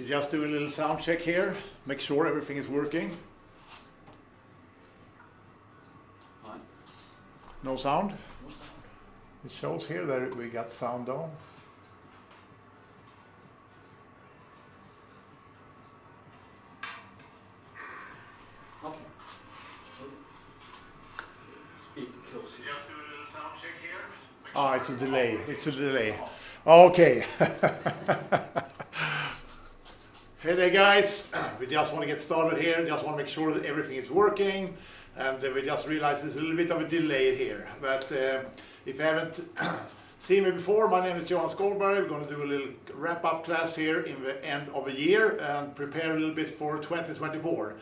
So just do a little sound check here, make sure everything is working. Fine. No sound? No sound. It shows here that we got sound on. Okay. Speak closer. Just do a little sound check here. Ah, it's a delay. It's a delay. Okay. Hey there, guys. We just want to get started here. Just want to make sure that everything is working. And we just realized there's a little bit of a delay here. But if you haven't seen me before, my name is Johan Skålberg. We're going to do a little wrap-up class here in the end of the year and prepare a little bit for 2024.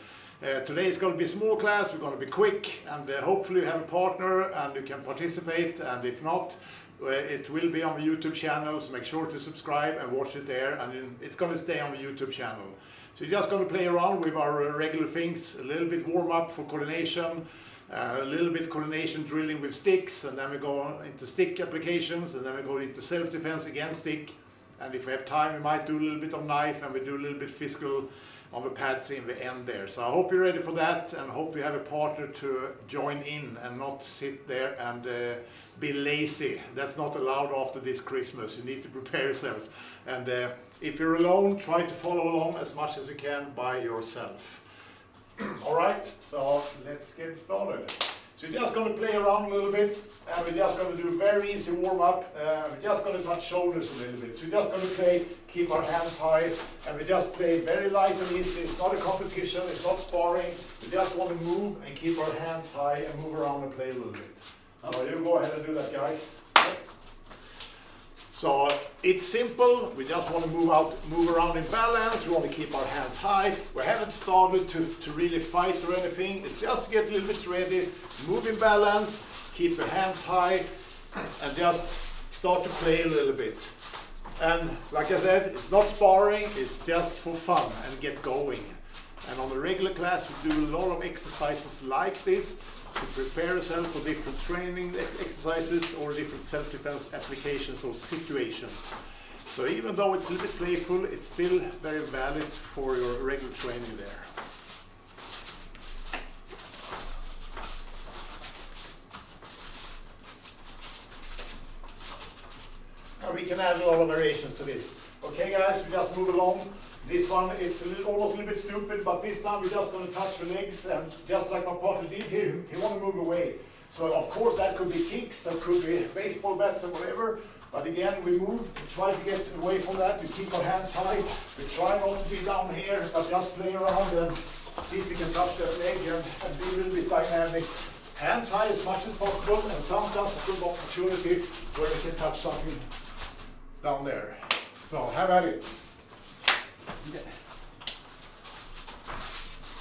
Today is going to be a small class. We're going to be quick, and hopefully you have a partner and you can participate. And if not, it will be on the YouTube channel, so make sure to subscribe and watch it there, and it's going to stay on the YouTube channel. So you're just going to play around with our regular things, a little bit warm-up for coordination, a little bit coordination drilling with sticks, and then we go into stick applications, and then we go into self-defense against stick. And if we have time, we might do a little bit of knife, and we do a little bit physical on the pads in the end there. So I hope you're ready for that, and hope you have a partner to join in and not sit there and be lazy. That's not allowed after this Christmas. You need to prepare yourself. And if you're alone, try to follow along as much as you can by yourself. All right, so let's get started. So we're just going to play around a little bit, and we're just going to do a very easy warm-up. We're just going to touch shoulders a little bit. So we're just going to play, keep our hands high, and we just play very light and easy. It's not a competition, it's not sparring. We just want to move and keep our hands high and move around and play a little bit. So you go ahead and do that, guys. So it's simple. We just want to move around in balance. We want to keep our hands high. We haven't started to really fight or anything. It's just to get a little bit ready, move in balance, keep your hands high, and just start to play a little bit. And like I said, it's not sparring, it's just for fun and get going. And on the regular class, we do a lot of exercises like this to prepare yourself for different training exercises or different self-defense applications or situations. So even though it's a little bit playful, it's still very valid for your regular training there. And we can add a lot of variations to this. Okay, guys, we just move along. This one, it's almost a little bit stupid, but this time we're just going to touch the legs, and just like my partner did here, he want to move away. So of course that could be kicks, that could be baseball bats and whatever, but again we move, we try to get away from that, we keep our hands high, we try not to be down here, but just play around and see if we can touch that leg and be a little bit dynamic. Hands high as much as possible, and sometimes it's a good opportunity where we can touch something down there. So have at it. Okay.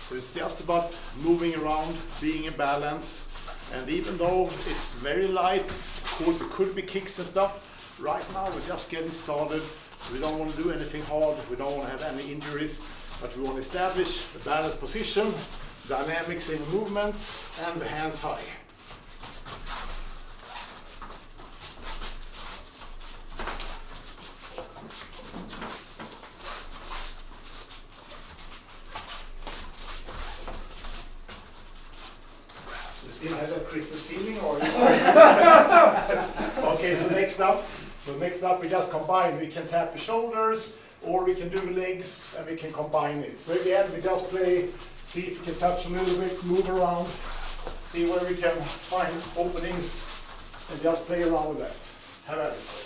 So it's just about moving around, being in balance, and even though it's very light, of course it could be kicks and stuff. Right now we're just getting started, so we don't want to do anything hard, we don't want to have any injuries, but we want to establish a balanced position, dynamics in movements, and the hands high. Still have that Christmas feeling, or okay, so next up we just combine. We can tap the shoulders, or we can do the legs, and we can combine it. So again, we just play, see if we can touch a little bit, move around, see where we can find openings, and just play around with that. Have at it.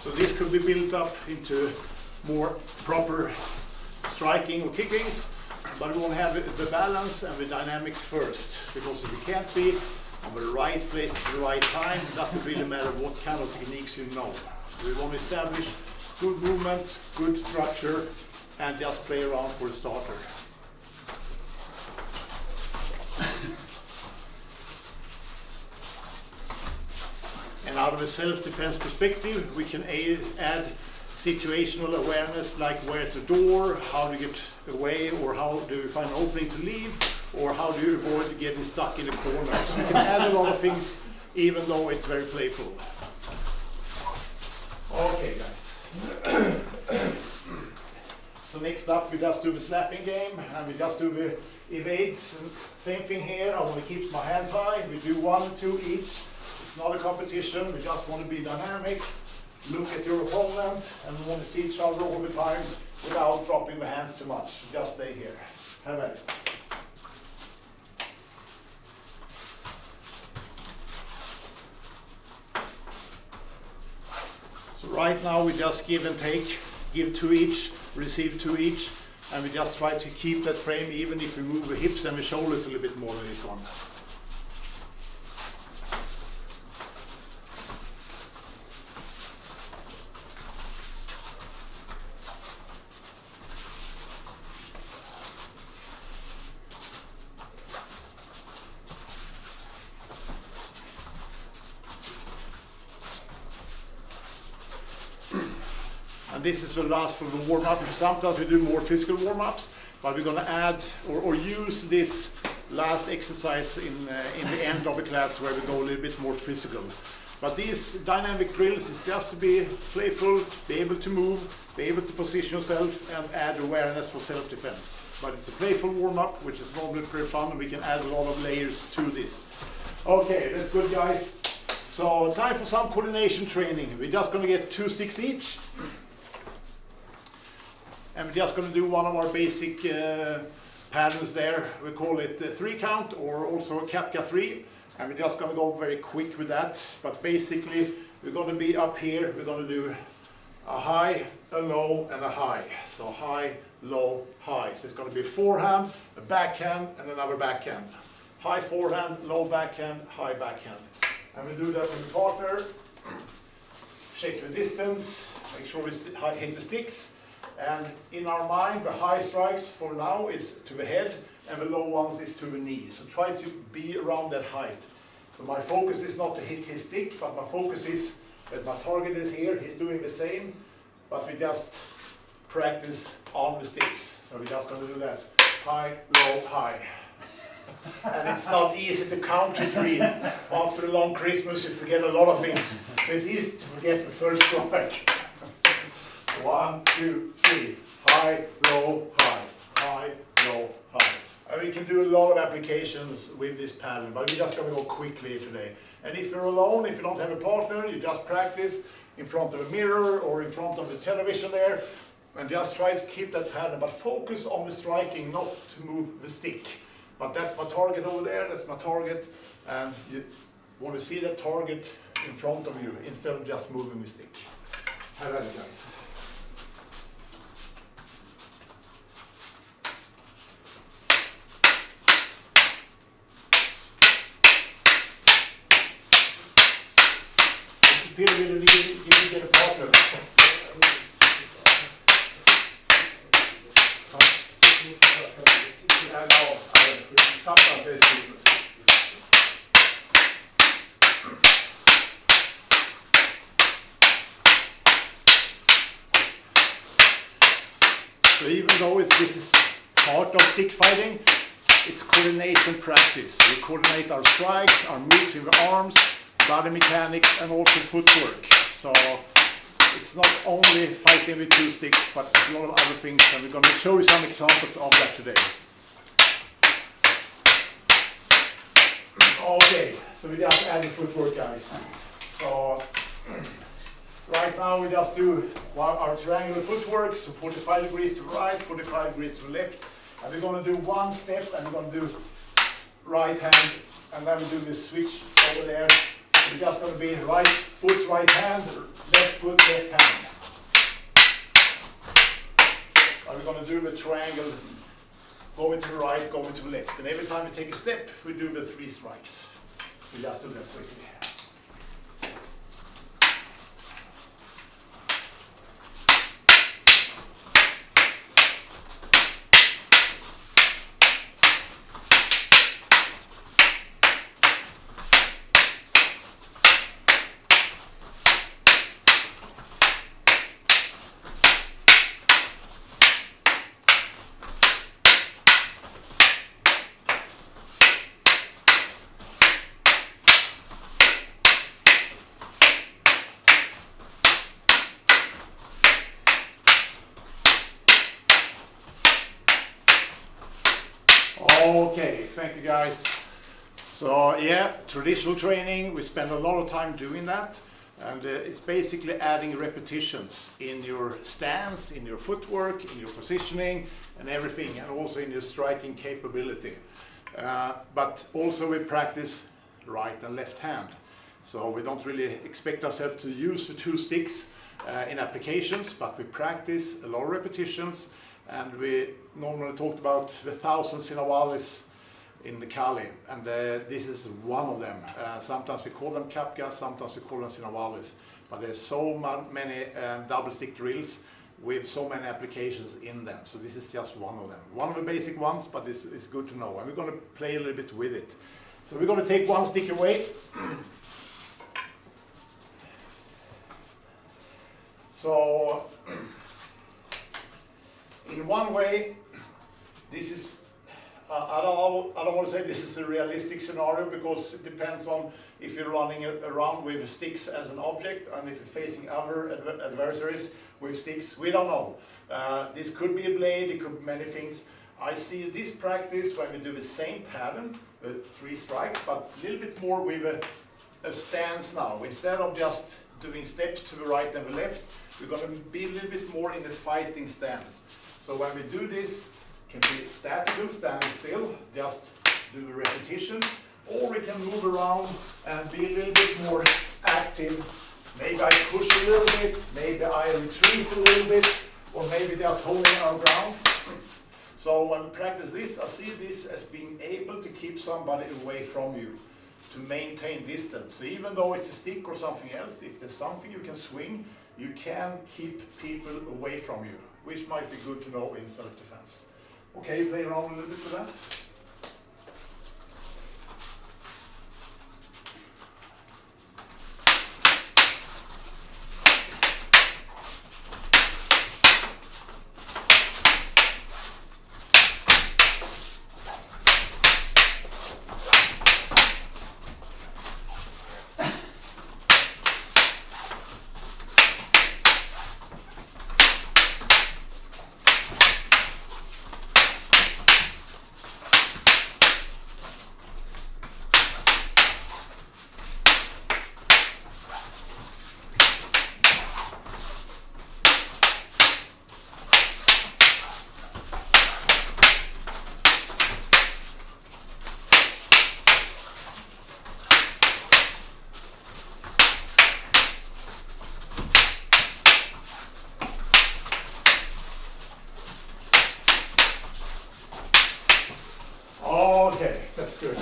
So this could be built up into more proper striking or kickings, but we want to have the balance and the dynamics first, because if you can't be on the right place at the right time, it doesn't really matter what kind of techniques you know. So we want to establish good movements, good structure, and just play around for the starter. And out of a self-defense perspective, we can add situational awareness, like where's the door, how to get away, or how do you find an opening to leave, or how do you avoid getting stuck in a corner. So you can add a lot of things even though it's very playful. Okay guys. So next up we just do the slapping game, and we just do the evades. Same thing here, I want to keep my hands high. We do 1 2 each. It's not a competition, we just want to be dynamic. Look at your opponent, and we want to see each other all the time without dropping the hands too much. Just stay here. Have at it. So right now we just give and take, give 2 each, receive 2 each, and we just try to keep that frame even if we move the hips and the shoulders a little bit more than this one. And this is the last for the warm-up. Sometimes we do more physical warm-ups, but we're going to add or use this last exercise in the end of the class where we go a little bit more physical. But these dynamic drills is just to be playful, be able to move, be able to position yourself, and add awareness for self-defense. But it's a playful warm-up, which is normally pretty fun, and we can add a lot of layers to this. Okay, that's good guys. So time for some coordination training. We're just going to get 2 sticks each. And we're just going to do one of our basic patterns there. We call it 3 count, or also a Kapka 3. And we're just going to go very quick with that. But basically, we're going to be up here. We're going to do a high, a low, and a high. So high, low, high. So it's going to be a forehand, a backhand, and another backhand. High forehand, low backhand, high backhand. And we do that with the partner. Check the distance. Make sure we hit the sticks. And in our mind, the high strikes for now is to the head, and the low ones is to the knee. So try to be around that height. So my focus is not to hit his stick, but my focus is that my target is here. He's doing the same, but we just practice on the sticks. So we're just going to do that. High, low, high. And it's not easy to count to 3. After a long Christmas, you forget a lot of things. So it's easy to forget the first strike. 1 2 3. High, low, high. High, low, high. And we can do a lot of applications with this pattern, but we're just going to go quickly today. And if you're alone, if you don't have a partner, you just practice in front of a mirror or in front of the television there, and just try to keep that pattern, but focus on the striking, not to move the stick. But that's my target over there, that's my target, and you want to see that target in front of you instead of just moving the stick. Have at it, guys. Here you need get a partner. I know, sometimes it's Christmas. So even though this is part of stick fighting, it's coordination practice. We coordinate our strikes, our moves in the arms, body mechanics, and also footwork. So it's not only fighting with 2 sticks, but a lot of other things, and we're going to show you some examples of that today. Okay, so we just add the footwork, guys. So right now we just do our triangular footwork, so 45 degrees to the right, 45 degrees to the left, and we're going to do 1 step, and we're going to do right hand, and then we do the switch over there. We're just going to be right foot, right hand, left foot, left hand. And we're going to do the triangle, going to the right, going to the left. And every time we take a step, we do the 3 strikes. We just do that quickly. Okay, thank you guys. So yeah, traditional training, we spend a lot of time doing that, and it's basically adding repetitions in your stance, in your footwork, in your positioning and everything, and also in your striking capability. But also we practice right and left hand. So we don't really expect ourselves to use the two sticks in applications, but we practice a lot of repetitions, and we normally talked about the 1,000 sinawales in the Kali, and this is one of them. Sometimes we call them kapka, sometimes we call them sinawales, but there's so many double stick drills with so many applications in them, so this is just one of them. One of the basic ones, but it's good to know, and we're going to play a little bit with it. So we're going to take one stick away. So in one way, this is I don't want to say this is a realistic scenario, because it depends on if you're running around with sticks as an object and if you're facing other adversaries with sticks. We don't know. This could be a blade, it could be many things. I see this practice when we do the same pattern, 3 strikes, but a little bit more with a stance now. Instead of just doing steps to the right and the left, we're going to be a little bit more in the fighting stance. So when we do this, can be statical, standing still, just do the repetitions, or we can move around and be a little bit more active. Maybe I push a little bit, maybe I retreat a little bit, or maybe just holding our ground. So when we practice this, I see this as being able to keep somebody away from you, to maintain distance. So even though it's a stick or something else, if there's something you can swing, you can keep people away from you, which might be good to know in self-defense. Okay, play around a little bit with that. Okay, that's good.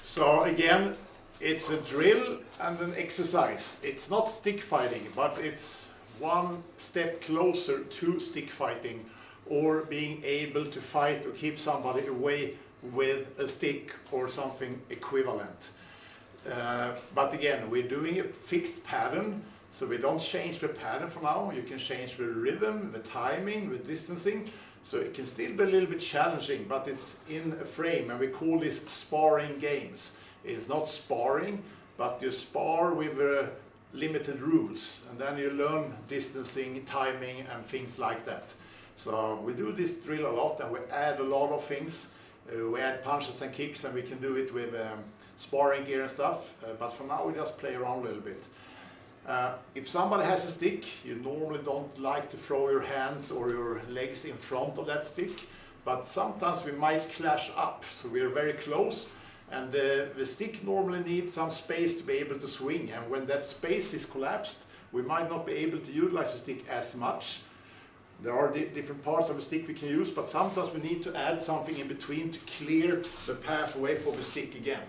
So again, it's a drill and an exercise. It's not stick fighting, but it's one step closer to stick fighting, or being able to fight or keep somebody away with a stick or something equivalent. But again, we're doing a fixed pattern, so we don't change the pattern for now. You can change the rhythm, the timing, the distancing. So it can still be a little bit challenging, but it's in a frame, and we call this sparring games. It's not sparring, but you spar with limited rules, and then you learn distancing, timing, and things like that. So we do this drill a lot, and we add a lot of things. We add punches and kicks, and we can do it with sparring gear and stuff, but for now we just play around a little bit. If somebody has a stick, you normally don't like to throw your hands or your legs in front of that stick, but sometimes we might clash up, so we are very close, and the stick normally needs some space to be able to swing, and when that space is collapsed, we might not be able to utilize the stick as much. There are different parts of the stick we can use, but sometimes we need to add something in between to clear the pathway for the stick again.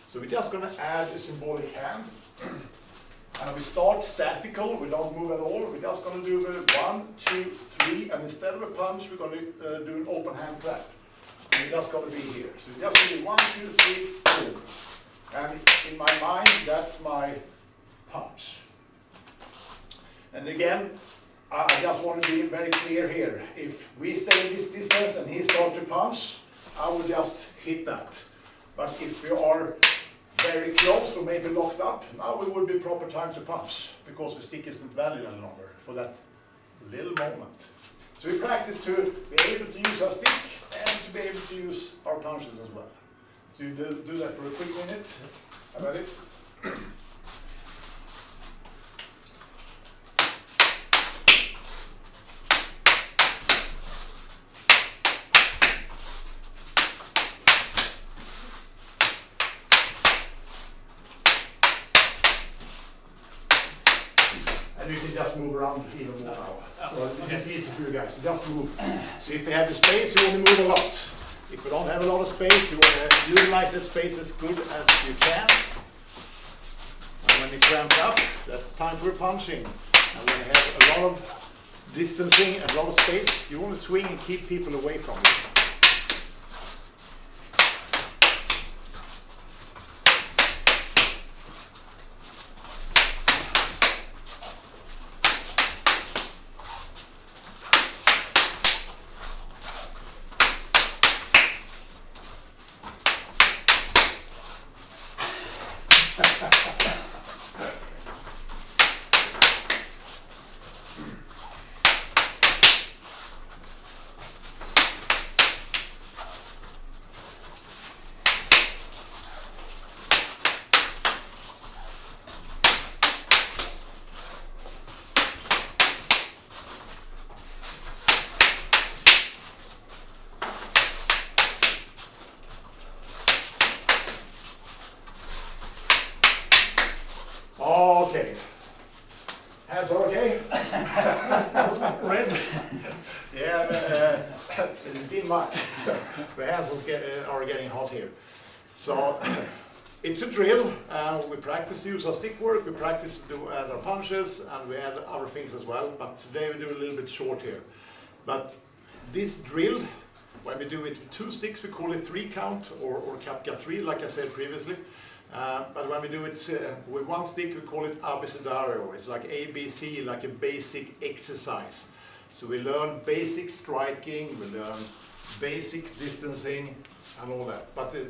So we're just going to add a symbolic hand. And we start statical, we don't move at all. We're just going to do the 1, 2, 3, and instead of a punch, we're going to do an open hand clap. And we're just going to be here. So we're just going to do 1, 2, 3, boom. And in my mind, that's my punch. And again, I just want to be very clear here. If we stay in this distance and he starts to punch, I will just hit that. But if we are very close or maybe locked up, now it would be proper time to punch, because the stick isn't valid any longer for that little moment. So we practice to be able to use our stick and to be able to use our punches as well. So you do that for a quick minute. How about it? And you can just move around even more now. So this is easy for you guys. So just move. So if you have the space, you want to move a lot. If you don't have a lot of space, you want to utilize that space as good as you can. And when it's ramped up, that's time for punching. And when you have a lot of distancing and a lot of space, you want to swing and keep people away from you. Okay. Hands are okay? Red? Yeah, it's been much. The hands are getting hot here. So it's a drill. We practice to use our stick work, we practice to add our punches, and we add other things as well. But today we do a little bit short here. But this drill, when we do it with 2 sticks, we call it 3 count or Kapka 3, like I said previously. But when we do it with 1 stick, we call it abecedario. It's like ABC, like a basic exercise. So we learn basic striking, we learn basic distancing and all that. But a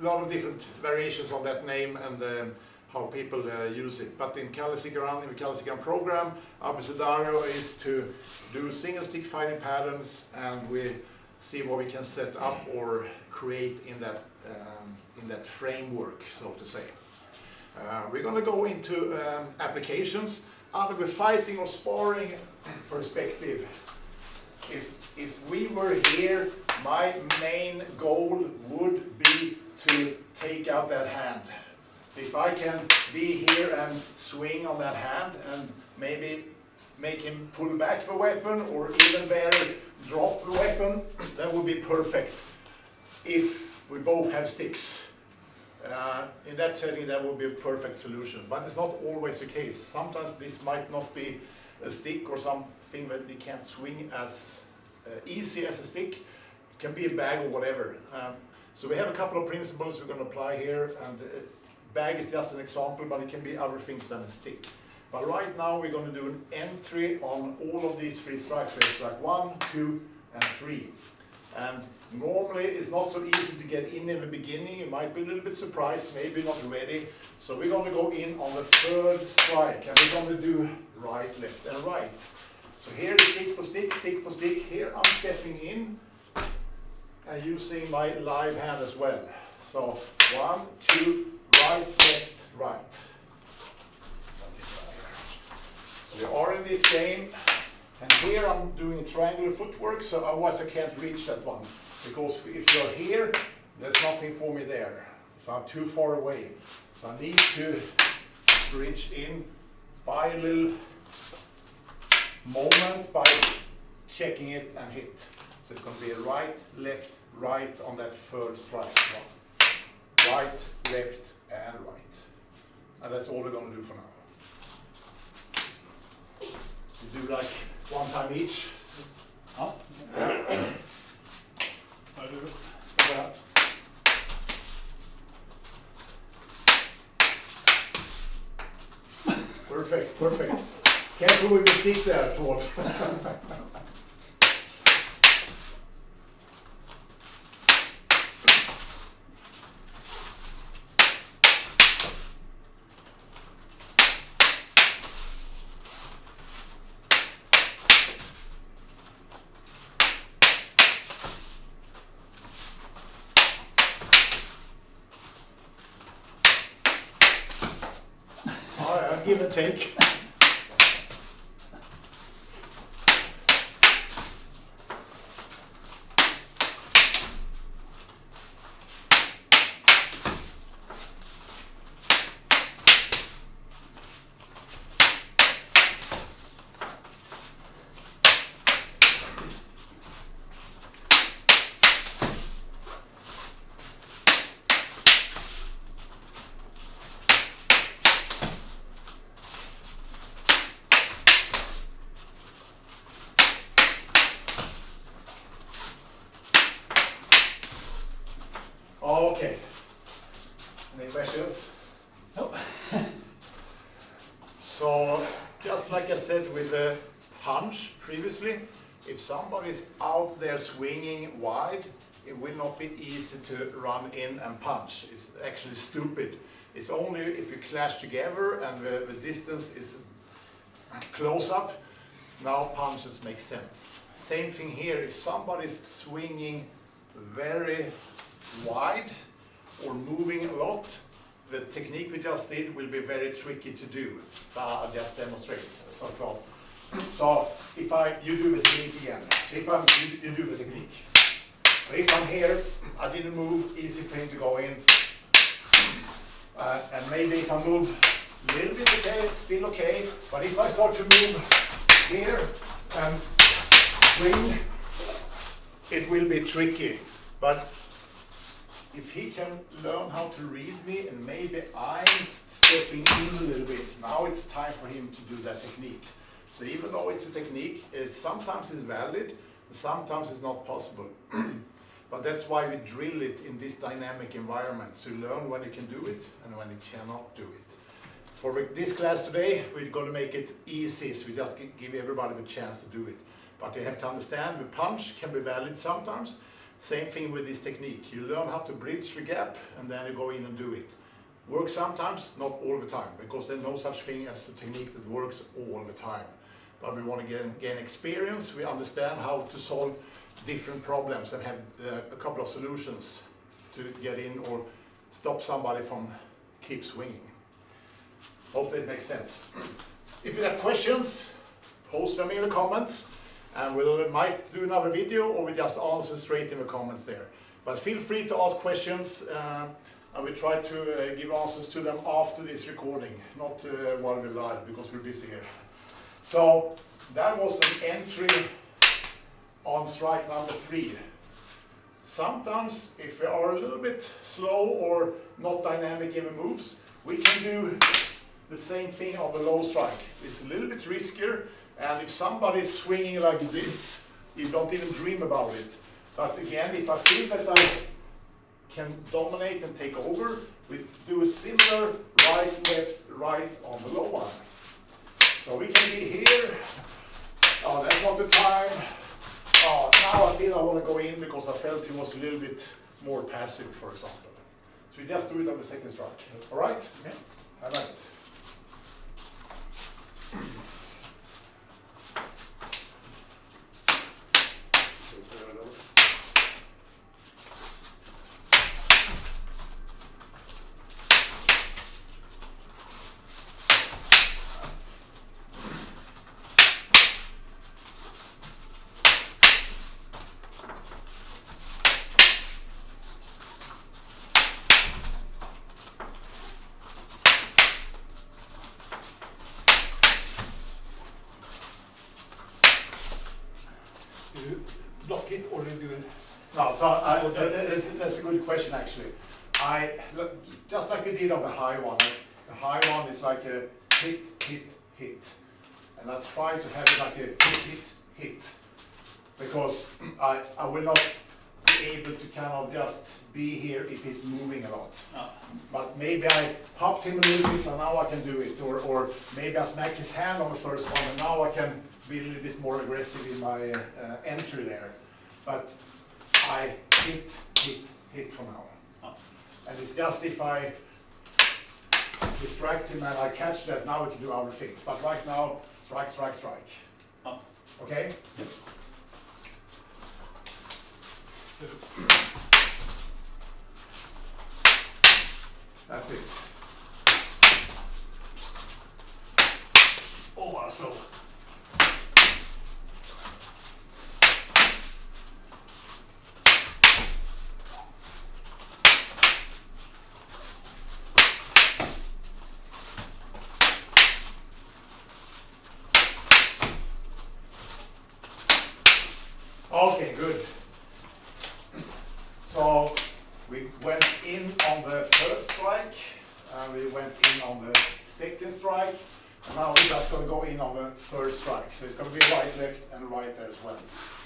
lot of different variations on that name and how people use it. But in Kali Sikaran, in the Kali Sikaran program, abecedario is to do single stick fighting patterns, and we see what we can set up or create in that framework, so to say. We're going to go into applications out of a fighting or sparring perspective. If we were here, my main goal would be to take out that hand. So if I can be here and swing on that hand and maybe make him pull back the weapon, or even better, drop the weapon, that would be perfect if we both have sticks. In that setting, that would be a perfect solution, but it's not always the case. Sometimes this might not be a stick or something that we can't swing as easy as a stick. It can be a bag or whatever. So we have a couple of principles we're going to apply here, and bag is just an example, but it can be other things than a stick. But right now we're going to do an entry on all of these 3 strikes. It's like 1, 2, and 3. And normally it's not so easy to get in the beginning. You might be a little bit surprised, maybe not ready. So we're going to go in on the 3rd strike, and we're going to do right, left, and right. So here is stick for stick, stick for stick. Here I'm stepping in and using my live hand as well. So 1, 2, right, left, right. So we are in this game. And here I'm doing a triangular footwork, so otherwise I can't reach that one. Because if you're here, there's nothing for me there. So I'm too far away. So I need to reach in by a little moment by checking it and hit. So it's going to be a right, left, right on that 3rd strike. Right, left, and right. And that's all we're going to do for now. We do like 1 time each. Ja. Perfect, perfect. Careful with the stick there, Todd. give and take. Okay. Any questions? Nope. So, just like I said with the punch previously, if somebody's out there swinging wide, it will not be easy to run in and punch. It's actually stupid. It's only if you clash together and the distance is close up, now punches make sense. Same thing here, if somebody's swinging very wide or moving a lot, the technique we just did will be very tricky to do. I'll just demonstrate. So if you do the technique again. So if you do the technique. So if I'm here, I didn't move, easy for him to go in. And maybe if I move a little bit, okay, still okay. But if I start to move here and swing, it will be tricky. But if he can learn how to read me and maybe I'm stepping in a little bit, now it's time for him to do that technique. So even though it's a technique, sometimes it's valid, sometimes it's not possible. But that's why we drill it in this dynamic environment, to learn when you can do it and when you cannot do it. For this class today, we're going to make it easy, so we just give everybody the chance to do it. But you have to understand, the punch can be valid sometimes. Same thing with this technique. You learn how to bridge the gap and then you go in and do it. Works sometimes, not all the time, because there's no such thing as a technique that works all the time. But we want to gain experience, we understand how to solve different problems and have a couple of solutions to get in or stop somebody from keep swinging. Hope that makes sense. If you have questions, post them in the comments. And we might do another video or we just answer straight in the comments there. But feel free to ask questions and we try to give answers to them after this recording, not while we're live because we're busy here. So that was an entry on strike number 3. Sometimes if we are a little bit slow or not dynamic in the moves, we can do the same thing on the low strike. It's a little bit riskier. And if somebody's swinging like this, you don't even dream about it. But again, if I feel that I can dominate and take over, we do a similar right, left, right on the low one. So we can be here. Oh, that's not the time. Oh, now I feel I want to go in because I felt he was a little bit more passive, for example. So we just do it on the second strike. All right? Yeah. I like it. Block it or do you do it? No, so that's a good question actually. Just like we did on the high one. The high one is like a hit, hit, hit. And I try to have it like a hit, hit, hit. Because I will not be able to kind of just be here if he's moving a lot. Oh. But maybe I popped him a little bit and now I can do it. Or maybe I smacked his hand on the first one and now I can be a little bit more aggressive in my entry there. But I hit, hit, hit for now. Oh. And it's just if I distract him and I catch that, now we can do other things. But right now, strike, strike, strike. Oh. Okay? Yep. That's it. Okay, good. So we went in on the first strike, and we went in on the second strike, and now we're just going to go in on the first strike. So it's going to be right, left, and right there as well.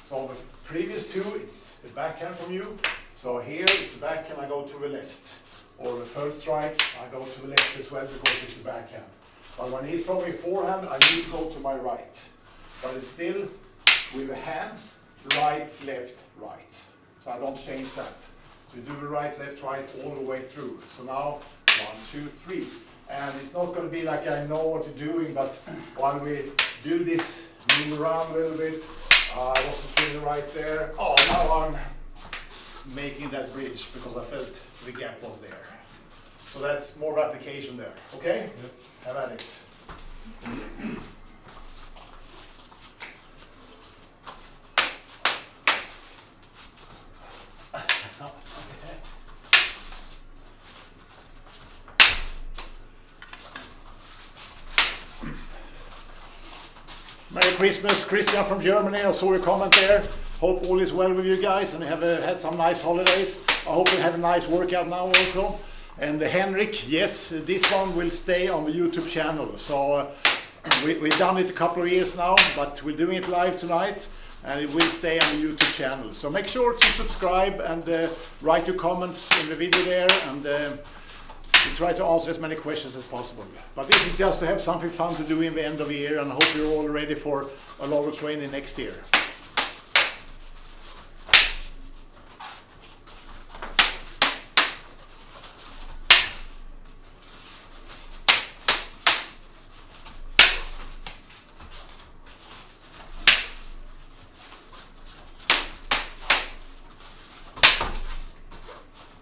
So on the previous two, it's a backhand from you. So here it's a backhand, I go to the left. Or the third strike, I go to the left as well because it's a backhand. But when he's throwing forehand, I need to go to my right. But it's still with the hands, right, left, right. So I don't change that. So you do the right, left, right all the way through. So now, 1, 2, 3. And it's not going to be like I know what you're doing, but while we do this, move around a little bit, I wasn't feeling right there. Oh, now I'm making that bridge because I felt the gap was there. So that's more application there, okay? Yes. Have at it. Merry Christmas, Christian from Germany. I saw your comment there. Hope all is well with you guys and you have had some nice holidays. I hope you have a nice workout now also. And Henrik, yes, this one will stay on the YouTube channel. So we've done it a couple of years now, but we're doing it live tonight and it will stay on the YouTube channel. So make sure to subscribe and write your comments in the video there, and we try to answer as many questions as possible. But this is just to have something fun to do in the end of the year, and I hope you're all ready for a lot of training next year.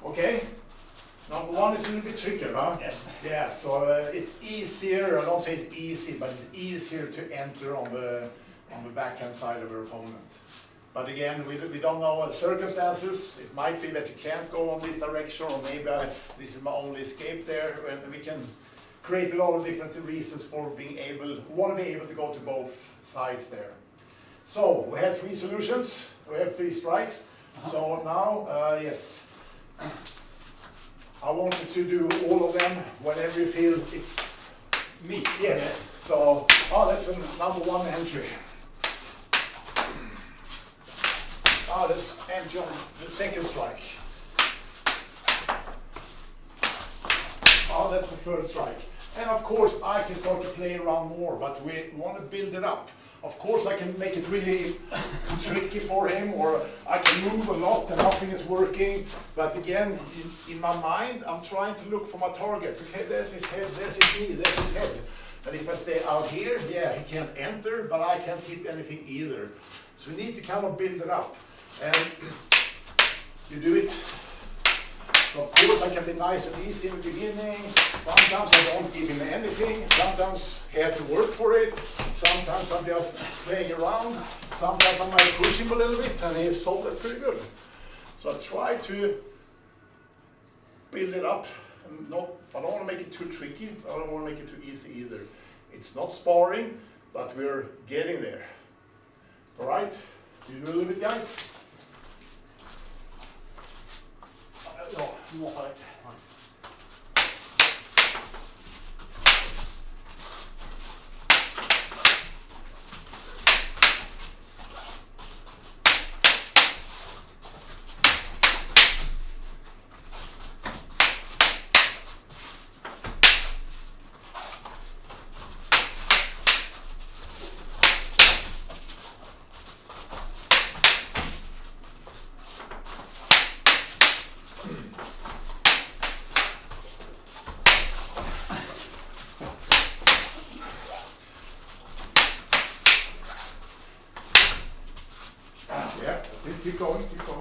Okay, number one is a little bit trickier, huh? Yeah. Yeah, so it's easier, I don't say it's easy, but it's easier to enter on the backhand side of your opponent. But again, we don't know the circumstances. It might be that you can't go on this direction, or maybe this is my only escape there, and we can create a lot of different reasons for being able, want to be able to go to both sides there. So we have 3 solutions, we have 3 strikes. So now, yes. I want you to do all of them whenever you feel it's Me? yes. So, that's a number 1 entry. Let's entry on the second strike. That's the first strike. And of course, I can start to play around more, but we want to build it up. Of course, I can make it really tricky for him, or I can move a lot and nothing is working. But again, in my mind, I'm trying to look for my target. Okay, there's his head, there's his knee, there's his head. And if I stay out here, yeah, he can't enter, but I can't hit anything either. So we need to kind of build it up. And you do it. So of course I can be nice and easy in the beginning. Sometimes I don't give him anything. Sometimes he had to work for it. Sometimes I'm just playing around. Sometimes I might push him a little bit, and he solved it pretty good. So I try to build it up. And I don't want to make it too tricky. I don't want to make it too easy either. It's not sparring, but we're getting there. All right? Do you do a little bit, guys? More like Yeah, that's it. Keep going, keep going.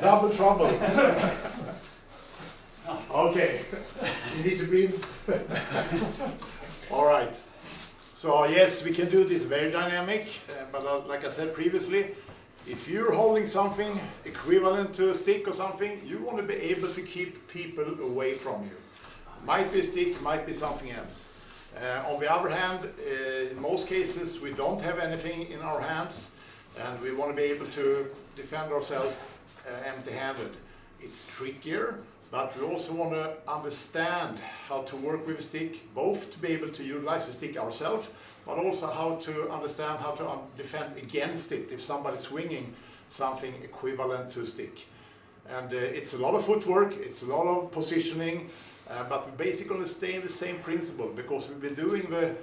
Double trouble. Okay, you need to breathe. All right. So yes, we can do this very dynamic, but like I said previously, if you're holding something equivalent to a stick or something, you want to be able to keep people away from you. Might be a stick, might be something else. On the other hand, in most cases we don't have anything in our hands and we want to be able to defend ourselves empty-handed. It's trickier, but we also want to understand how to work with a stick, both to be able to utilize the stick ourselves, but also how to understand how to defend against it if somebody's swinging something equivalent to a stick. And it's a lot of footwork, it's a lot of positioning, but we basically stay in the same principle because we've been doing the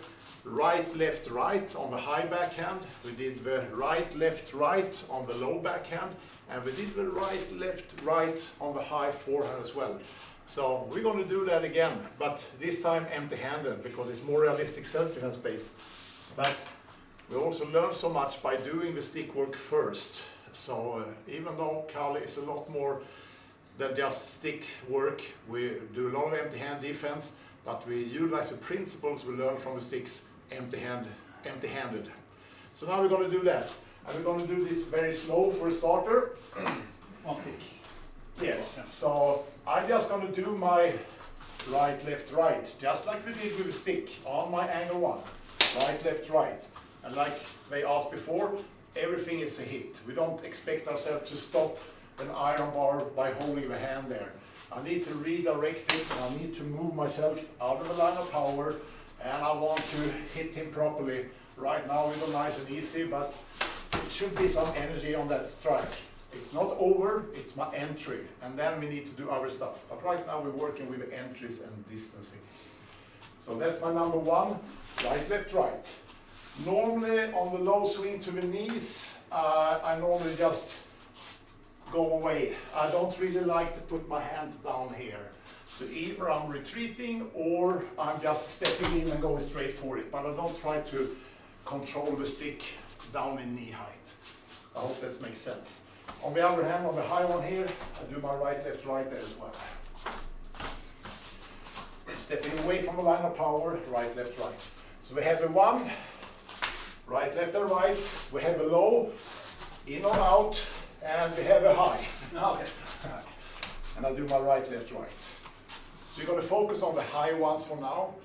right, left, right on the high backhand, we did the right, left, right on the low backhand, and we did the right, left, right on the high forehand as well. So we're going to do that again, but this time empty-handed because it's more realistic self-defense based. But we also learn so much by doing the stick work first. So even though Kali is a lot more than just stick work, we do a lot of empty-hand defense, but we utilize the principles we learn from the sticks empty-handed. So now we're going to do that. And we're going to do this very slow for a starter. One stick. Yes, so I'm just going to do my right, left, right, just like we did with a stick on my angle one. Right, left, right. And like they asked before, everything is a hit. We don't expect ourselves to stop an iron bar by holding the hand there. I need to redirect it and I need to move myself out of the line of power and I want to hit him properly. Right now we go nice and easy, but it should be some energy on that strike. It's not over, it's my entry, and then we need to do other stuff. But right now we're working with entries and distancing. So that's my number one, right, left, right. Normally on the low swing to the knees, I normally just go away. I don't really like to put my hands down here. So either I'm retreating or I'm just stepping in and going straight for it. But I don't try to control the stick down in knee height. I hope that makes sense. On the other hand, on the high one here, I do my right, left, right there as well. Stepping away from the line of power, right, left, right. So we have a one, right, left, and right. We have a low, in or out, and we have a high. Okay. And I do my right, left, right. So you're going to focus on the high ones for now.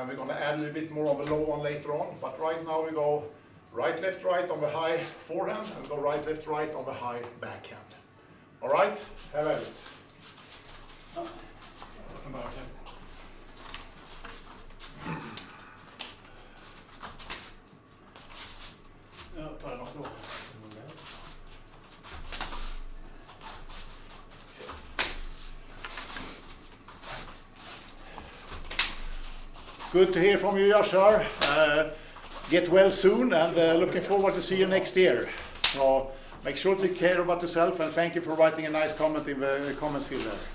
We're going to add a little bit more of a low one later on, but right now we go right, left, right on the high forehand, and go right, left, right on the high backhand. All right? Have at it. Ja. Jag kan börja. Jag tar den också då. Good to hear from you, Yashar. Get well soon, and looking forward to see you next year. So make sure to take care about yourself, and thank you for writing a nice comment in the comment field there.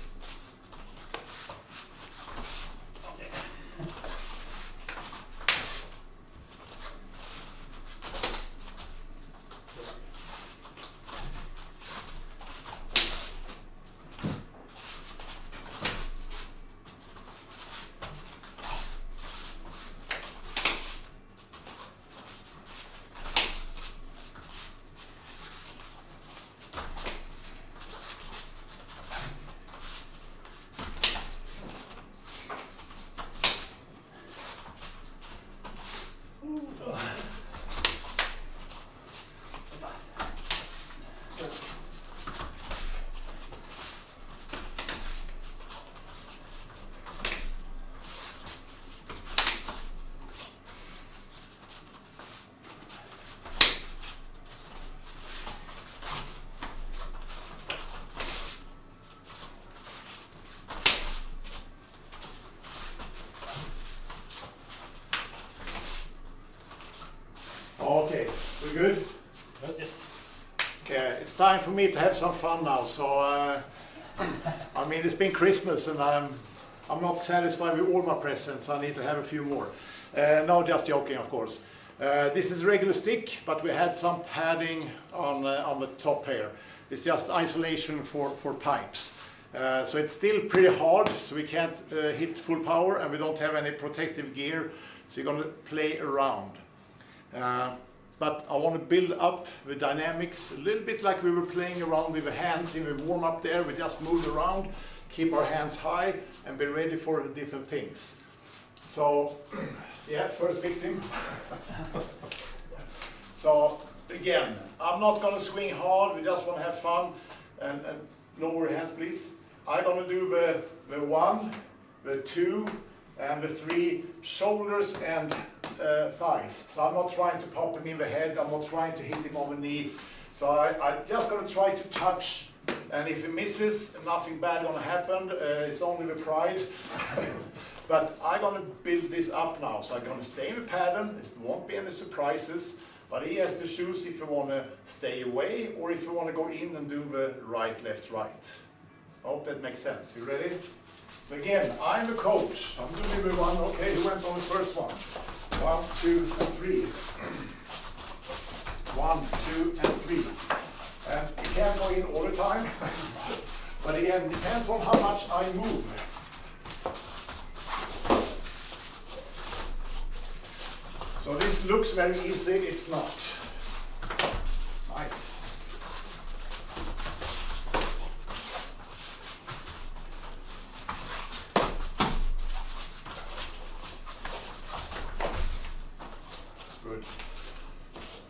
Okay, we good? Yes. Okay, it's time for me to have some fun now. So, I mean, it's been Christmas and I'm not satisfied with all my presents. I need to have a few more. No, just joking, of course. This is a regular stick, but we had some padding on the top here. It's just isolation for pipes. So it's still pretty hard, so we can't hit full power, and we don't have any protective gear, so you're going to play around. But I want to build up the dynamics a little bit like we were playing around with the hands in the warm-up there. We just move around, keep our hands high, and be ready for different things. So, yeah, first victim. So, again, I'm not going to swing hard, we just want to have fun. And lower your hands, please. I'm going to do the 1, the 2, and the 3 shoulders and thighs. So I'm not trying to pop him in the head, I'm not trying to hit him on the knee. So I'm just going to try to touch, and if he misses, nothing bad going to happen. It's only the pride. But I'm going to build this up now. So I'm going to stay in the pattern, there won't be any surprises. But he has to choose if you want to stay away or if you want to go in and do the right, left, right. I hope that makes sense. You ready? So again, I'm the coach. I'm going to do the one. Okay, who went on the first one? 1, 2, and 3. 1, 2, and 3. And you can't go in all the time. But again, depends on how much I move. So this looks very easy, it's not. Nice. Good.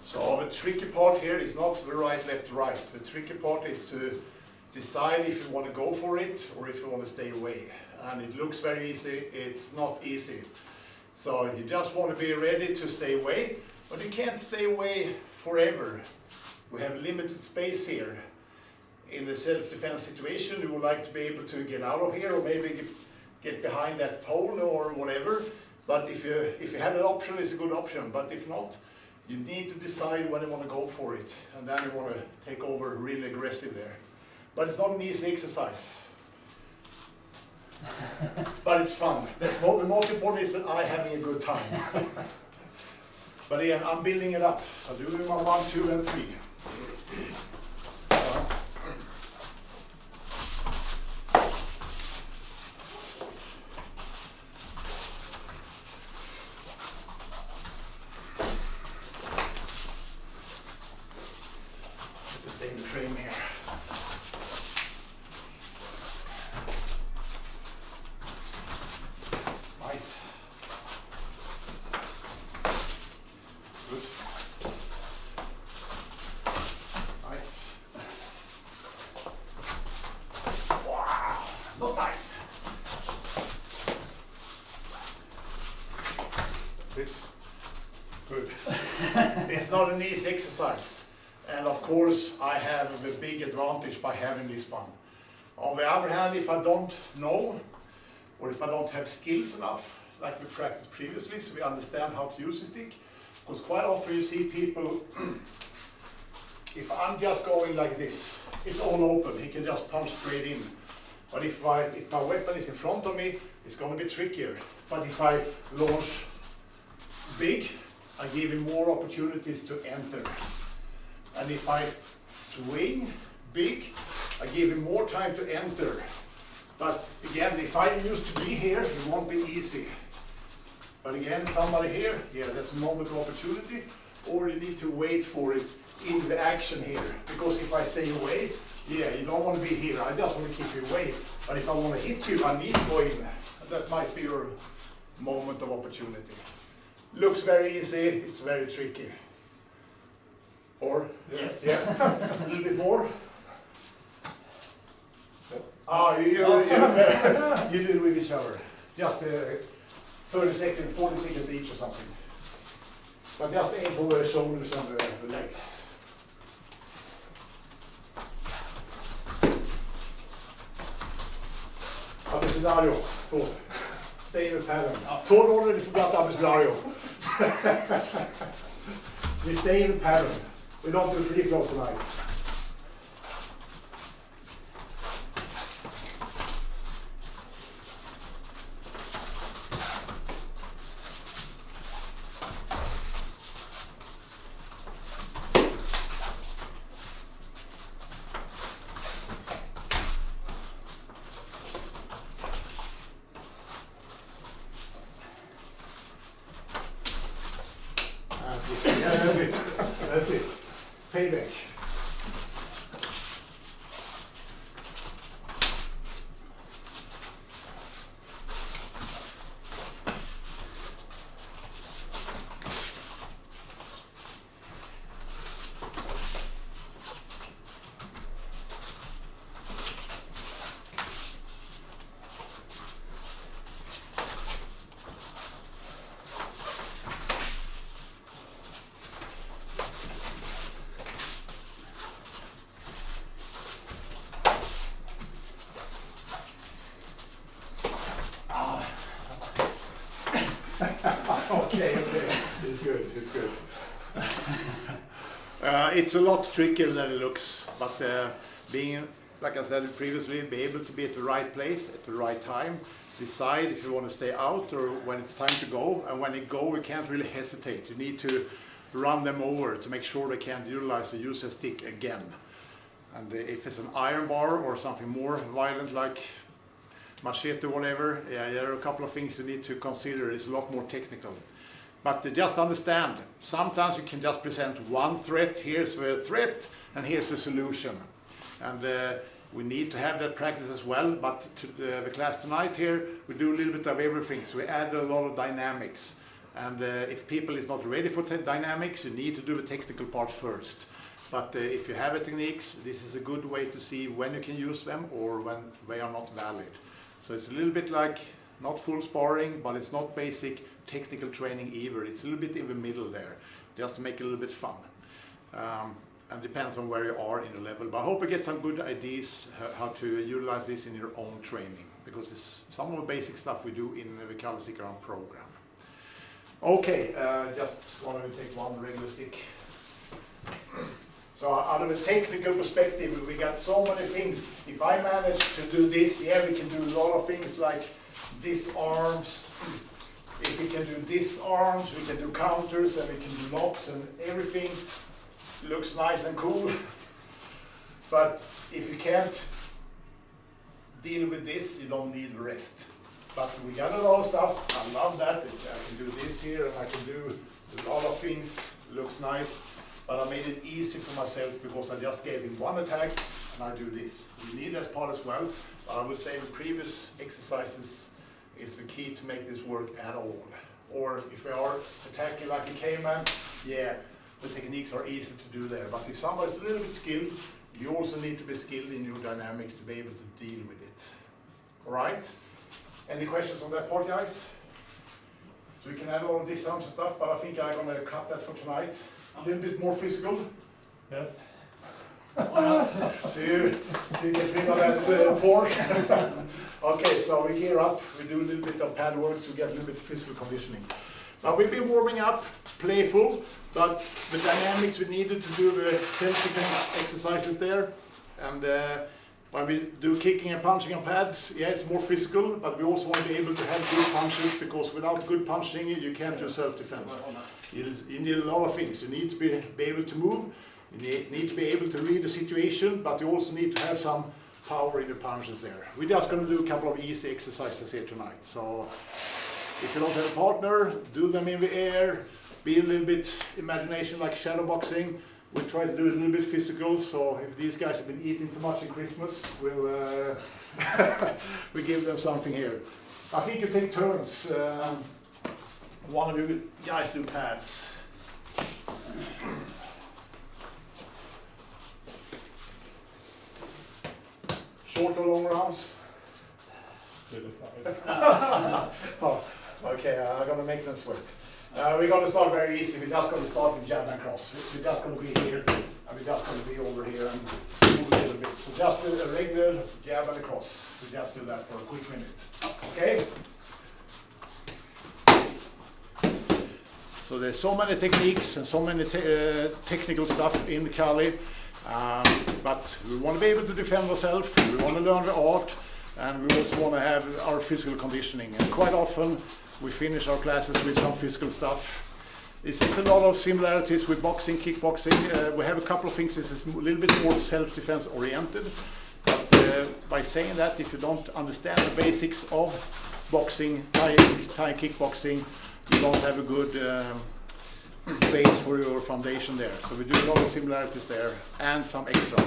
So the tricky part here is not the right, left, right. The tricky part is to decide if you want to go for it or if you want to stay away. And it looks very easy, it's not easy. So you just want to be ready to stay away, but you can't stay away forever. We have limited space here. In a self-defense situation, you would like to be able to get out of here or maybe get behind that pole or whatever. But if you have an option, it's a good option. But if not, you need to decide when you want to go for it. And then you want to take over really aggressive there. But it's not an easy exercise. But it's fun. The most important is that I'm having a good time. But again, I'm building it up. So doing my 1, 2, and 3. Let me stay in the frame here. Good. It's not an easy exercise, and of course I have the big advantage by having this one. On the other hand, if I don't know or if I don't have skills enough, like we practiced previously, so we understand how to use the stick, because quite often you see people, if I'm just going like this, it's all open, he can just punch straight in. But if my weapon is in front of me, it's going to be trickier. But if I launch big, I give him more opportunities to enter. And if I swing big, I give him more time to enter. But again, if I used to be here, it won't be easy. But again, somebody here, yeah, that's a moment of opportunity, or you need to wait for it in the action here. Because if I stay away, yeah, you don't want to be here, I just want to keep you away. But if I want to hit you, I need to go in. That might be your moment of opportunity. Looks very easy, it's very tricky. Or? Yes. Yeah, a little bit more. You do it with each other. Just 30 seconds, 40 seconds each or something. But just aim for the shoulders and the legs. Abecedario. Stay in the pattern. Tord already forgot abecedario. We stay in the pattern. We don't do free flow tonight. it. That's it. Payback. Okay, it's good, it's good. It's a lot trickier than it looks, but being, like I said previously, be able to be at the right place at the right time, decide if you want to stay out or when it's time to go, and when you go you can't really hesitate. You need to run them over to make sure they can't utilize the user stick again. And if it's an iron bar or something more violent like machete or whatever, there are a couple of things you need to consider. It's a lot more technical. But just understand, sometimes you can just present one threat, here's the threat and here's the solution. And we need to have that practice as well, but to the class tonight here, we do a little bit of everything. So we add a lot of dynamics. And if people is not ready for dynamics, you need to do the technical part first. But if you have the techniques, this is a good way to see when you can use them or when they are not valid. So it's a little bit like not full sparring, but it's not basic technical training either. It's a little bit in the middle there, just to make it a little bit fun. And depends on where you are in the level. But I hope you get some good ideas how to utilize this in your own training, because it's some of the basic stuff we do in the Kali Sikaran program. Okay, just wanted to take one regular stick. So out of a technical perspective, we got so many things. If I manage to do this, yeah, we can do a lot of things like disarms. If we can do disarms, we can do counters, and we can do locks, and everything looks nice and cool. But if you can't deal with this, you don't need the rest. But we got a lot of stuff. I love that. I can do this here, and I can do a lot of things. Looks nice. But I made it easy for myself because I just gave him one attack and I do this. We need that part as well, but I would say the previous exercises is the key to make this work at all. Or if we are attacking like a caveman, yeah, the techniques are easy to do there. But if somebody's a little bit skilled, you also need to be skilled in your dynamics to be able to deal with it. All right? Any questions on that part, guys? So we can add all of these sounds and stuff, but I think I'm going to cut that for tonight. A little bit more physical. Yes. So you get rid of that pork. Okay, so we gear up. We do a little bit of pad work to get a little bit of physical conditioning. Now we've been warming up, playful, but the dynamics we needed to do the self-defense exercises there. And when we do kicking and punching on pads, yeah, it's more physical, but we also want to be able to have good punches, because without good punching, you can't do self-defense. You need a lot of things. You need to be able to move, you need to be able to read the situation, but you also need to have some power in the punches there. We're just going to do a couple of easy exercises here tonight. So if you don't have a partner, do them in the air, be a little bit imagination like shadow boxing. We try to do it a little bit physical, so if these guys have been eating too much in Christmas, we'll we give them something here. I think you take turns. One of you guys do pads. Short or long rounds? Oh, okay, I'm gonna make them sweat. We're going to start very easy. We're just going to start with jab and cross. We're just going to be here, and we're just going to be over here and move a little bit. So just do a regular jab and a cross. We just do that for a quick minute. Okay? So there's so many techniques and so many technical stuff in the Kali, but we want to be able to defend ourselves. We want to learn the art, and we also want to have our physical conditioning. And quite often, we finish our classes with some physical stuff. This is a lot of similarities with boxing, kickboxing. We have a couple of things. This is a little bit more self-defense oriented. But by saying that, if you don't understand the basics of boxing, Thai kickboxing, you don't have a good base for your foundation there. So we do a lot of similarities there and some extra.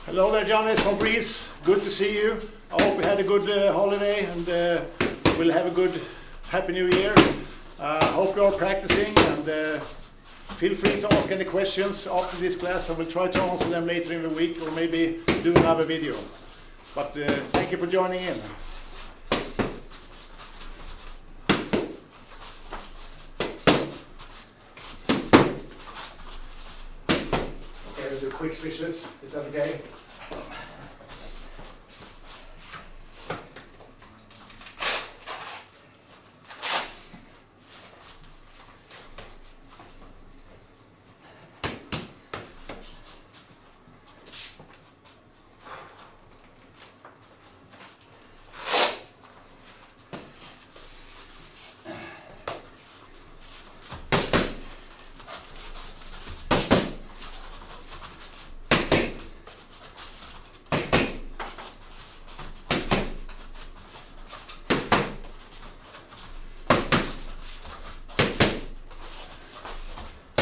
Hello there, Johnny from Greece. Good to see you. I hope you had a good holiday and we'll have a good Happy New Year. Hope you are practicing and feel free to ask any questions after this class. I will try to answer them later in the week or maybe do another video. But thank you for joining in. Okay, we'll do quick switches. Is that okay?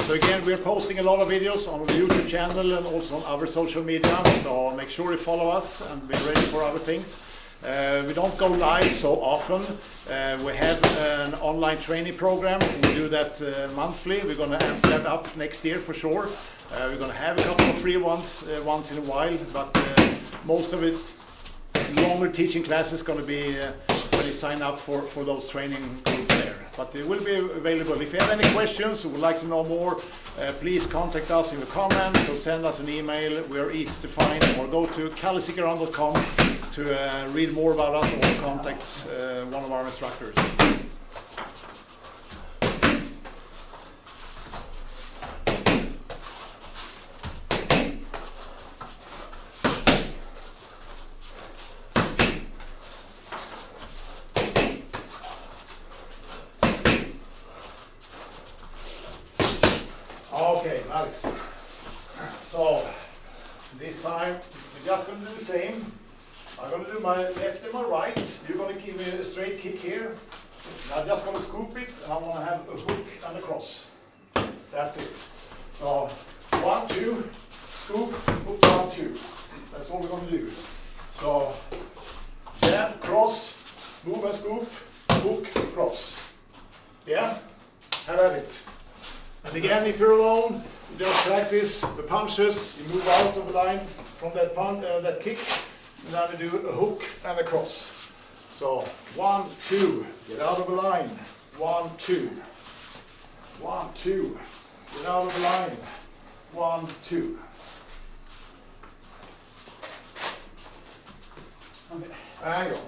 So again, we're posting a lot of videos on the YouTube channel and also on our social media, so make sure you follow us and be ready for other things. We don't go live so often. We have an online training program. We do that monthly. We're going to amp that up next year for sure. We're going to have a couple of free ones once in a while, but most of it, longer teaching classes, going to be when you sign up for those training groups there. But it will be available. If you have any questions or would like to know more, please contact us in the comments or send us an email. We are easy to find, or go to kalisikaran.com to read more about us or contact one of our instructors. Okay, nice. So this time we're just going to do the same. I'm going to do my left and my right. You're going to give me a straight kick here. And I'm just going to scoop it and I'm going to have a hook and a cross. That's it. So 1, 2, scoop, hook, 1, 2. That's all we're going to do. So jab, cross, move and scoop, hook, cross. Yeah? Have at it. And again, if you're alone, you just practice the punches. You move out of the line from that that kick, and then we do a hook and a cross. So 1, 2, get out of the line. 1, 2. 1, 2, get out of the line. 1, 2. And go.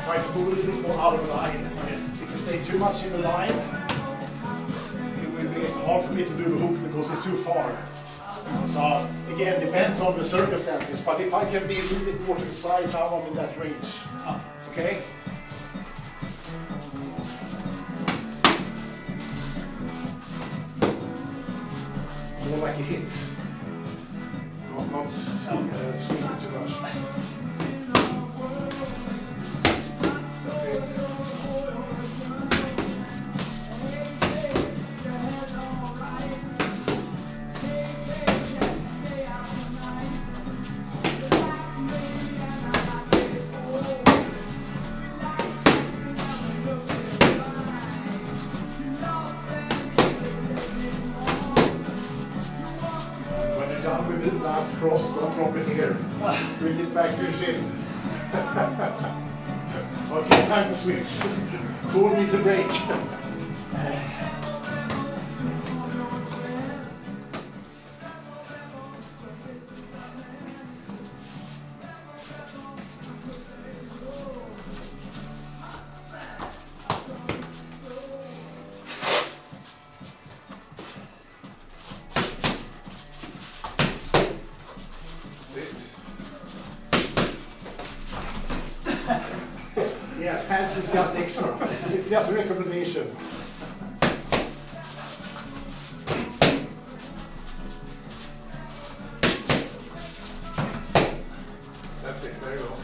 Try to move a little bit more out of the line. If you stay too much in the line, it will be hard for me to do the hook because it's too far. So again, depends on the circumstances, but if I can be a little bit more to the side, now I'm in that range. Okay? More like a hit. Not swinging too much. With the last cross, don't drop it here. Bring it back to your shin. Okay, time to switch. Tool needs a break. Yeah, pants is just extra. It's just a recommendation. That's it, there you go.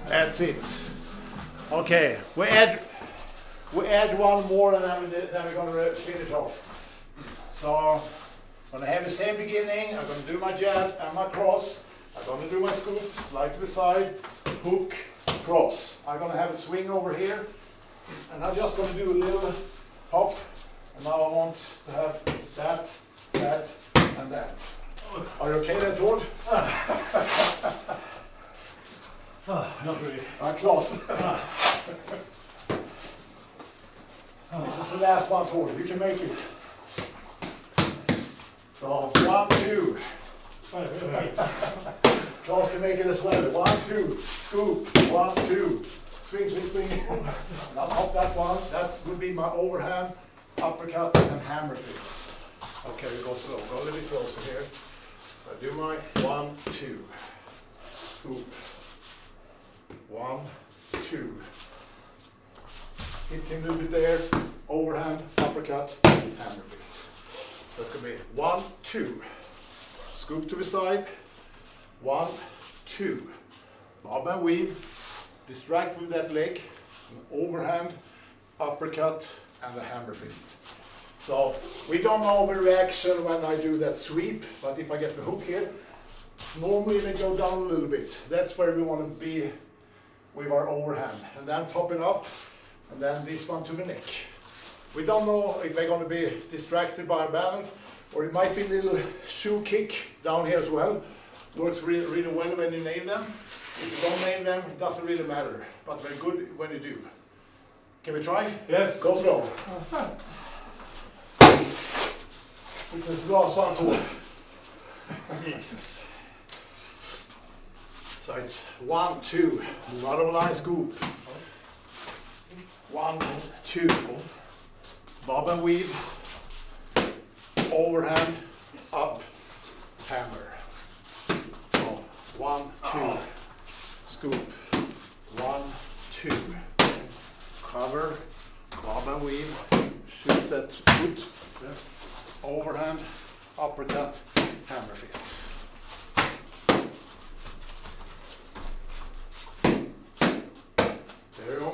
That's it. Okay, we add one more and then we're going to finish off. So I'm going to have the same beginning. I'm going to do my jab and my cross. I'm going to do my scoop, slide to the side, hook, cross. I'm going to have a swing over here, and I'm just going to do a little hop. And now I want to have that, and that. Are you okay there, Tord? Not really. Close. This is the last one, Tord. You can make it. So 1, 2. Klaus can make it as well. 1, 2. Scoop. 1, 2. Swing, swing, swing. Not hop that one. That would be my overhand, uppercut, and hammer fist. Okay, we go slow. Go a little bit closer here. So I do my 1, 2. Scoop. 1, 2. Hit him a little bit there. Overhand, uppercut, hammer fist. That's going to be 1, 2. Scoop to the side. 1, 2. Bob and weave. Distract with that leg. An overhand, uppercut, and a hammer fist. So we don't know the reaction when I do that sweep, but if I get the hook here, normally they go down a little bit. That's where we want to be with our overhand. And then pop it up, and then this one to the neck. We don't know if they're going to be distracted by our balance, or it might be a little shoe kick down here as well. Works really, really well when you nail them. If you don't nail them, it doesn't really matter, but they're good when you do. Can we try? Yes. Go slow. This is the last one too. Jesus. So it's 1, 2, out of line scoop. 1, 2, bob and weave, overhand, up, hammer. So 1, 2, scoop. 1, 2, cover, bob and weave, shoot that foot, overhand, uppercut, hammer fist. There you go.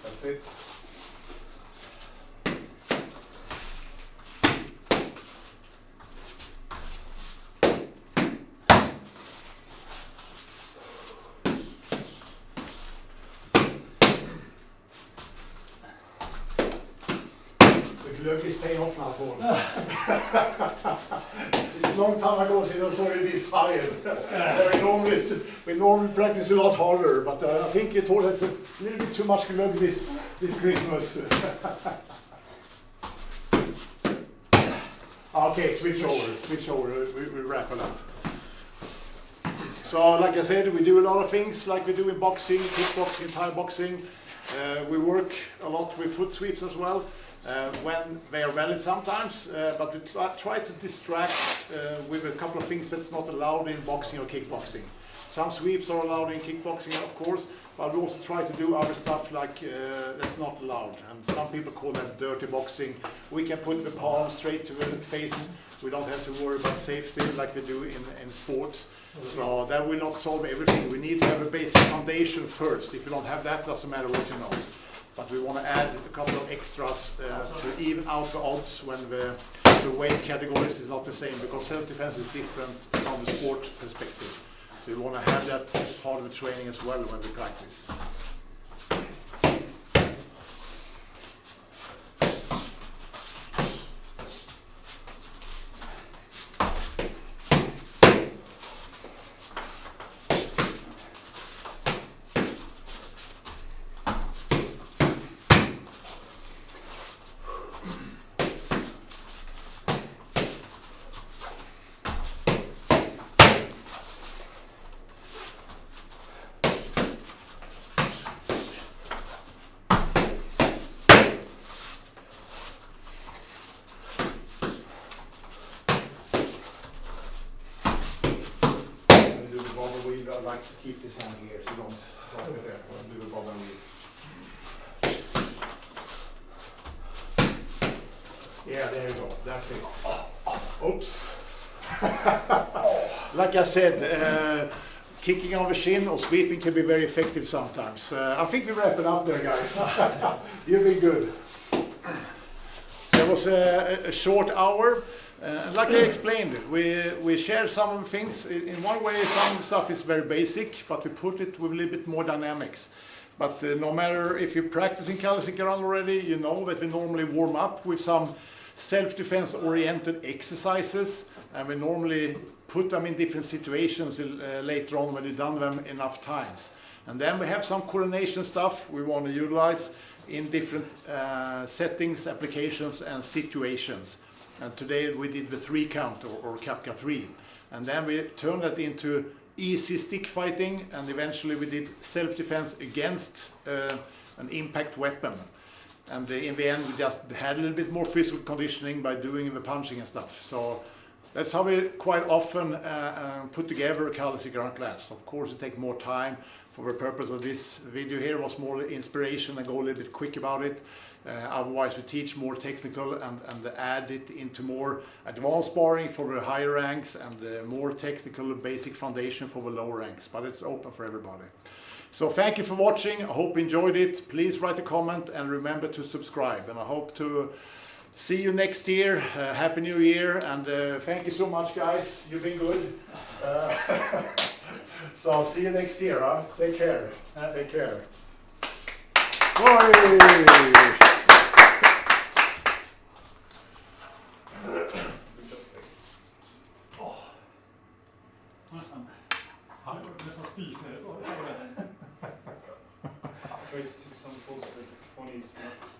That's it. The glögg is paying off now, Paul. It's a long time ago since I saw you this tired. We normally practice a lot harder, but I think it all has a little bit too much glögg this Christmas. Okay, switch over, we wrap it up. So like I said, we do a lot of things like we do in boxing, kickboxing, Thai boxing. We work a lot with foot sweeps as well. When they are valid sometimes, but we try to distract with a couple of things that's not allowed in boxing or kickboxing. Some sweeps are allowed in kickboxing, of course, but we also try to do other stuff like that's not allowed. And some people call that dirty boxing. We can put the palm straight to the face. We don't have to worry about safety like we do in sports. So that will not solve everything. We need to have a basic foundation first. If you don't have that, doesn't matter what you know. But we want to add a couple of extras to even out the odds when the weight categories is not the same, because self-defense is different from the sport perspective. So we want to have that as part of the training as well when we practice. I like to keep this hand here so you don't drop it there. I'll do the bottom with. Yeah, there you go. That's it. Oops. Like I said, kicking on the shin or sweeping can be very effective sometimes. I think we wrap it up there, guys. You've been good. There was a short hour. Like I explained, we shared some of the things. In one way, some of the stuff is very basic, but we put it with a little bit more dynamics. But no matter if you're practicing Kali Sikaran already, you know that we normally warm up with some self-defense oriented exercises, and we normally put them in different situations later on when we've done them enough times. And then we have some coordination stuff we want to utilize in different settings, applications and situations. And today we did the 3 count or Kapka 3. And then we turned that into easy stick fighting, and eventually we did self-defense against an impact weapon. And in the end we just had a little bit more physical conditioning by doing the punching and stuff. So that's how we quite often put together a Kali Sikaran class. Of course it takes more time. For the purpose of this video here was more inspiration and go a little bit quick about it. Otherwise we teach more technical and add it into more advanced sparring for the higher ranks and more technical basic foundation for the lower ranks. But it's open for everybody. So thank you for watching. I hope you enjoyed it. Please write a comment and remember to subscribe. And I hope to see you next year. Happy New Year, and thank you so much, guys. You've been good. So I'll see you next year. Huh? Take care. Take care. Han var nästan spyfärdig. Try to take some pulse when he's not